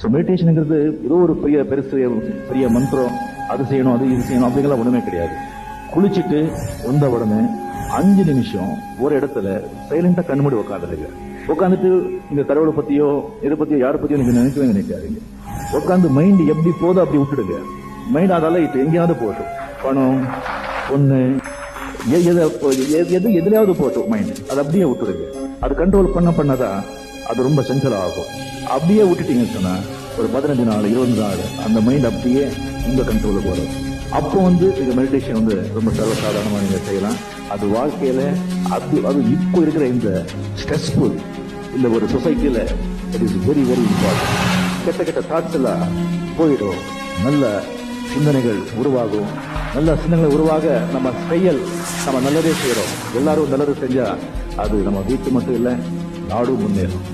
So மெடிடேஷனுங்கிறது ஏதோ ஒரு பெரிய மந்திரம், அது செய்யணும் அது இது செய்யணும் அப்படிங்கலாம் ஒண்ணுமே கிடையாது. குளிச்சுட்டு வந்த உடனே 5 நிமிஷம் ஒரு இடத்துல சைலண்டா கண்மூடி உட்காந்துருங்க. உட்காந்துட்டு இந்த கடவுளை பத்தியோ இதை பத்தியோ யாரை பத்தியோ நீங்க நினைக்கவே நினைக்காதீங்க. உட்காந்து மைண்ட் எப்படி போதோ அப்படி விட்டுடுங்க. மைண்ட் அதால இப்ப எங்கேயாவது போட்டும், பணம் பொண்ணு எதுலையாவது போட்டும் மைண்ட், அது அப்படியே விட்டுடுங்க. அது கண்ட்ரோல் பண்ணதான் அது ரொம்ப சென்சல் ஆகும். அப்படியே விட்டுட்டீங்கன்னு சொன்னா ஒரு 15 நாள் 20 நாள் அந்த மைண்ட் அப்படியே உங்க கண்ட்ரோலுக்கு வரும். அப்போ இந்த மெடிடேஷன் ரொம்ப சர்வசாதாரணமா நீங்க செய்யலாம். அது வாழ்க்கையில அது இப்போ இருக்கிற இந்த ஸ்ட்ரெஸ்ஃபுல் இந்த ஒரு சொசைட்டில it is very very important. கெட்ட தாட்ஸ் எல்லாம் போயிடும், நல்ல சிந்தனைகள் உருவாகும். நல்ல சிந்தனைகள் உருவாக நம்ம நல்லதே செய்யறோம். எல்லாரும் நல்லது செஞ்சா அது நம்ம வீட்டு மட்டும் இல்லை, நாடும் முன்னேறும்.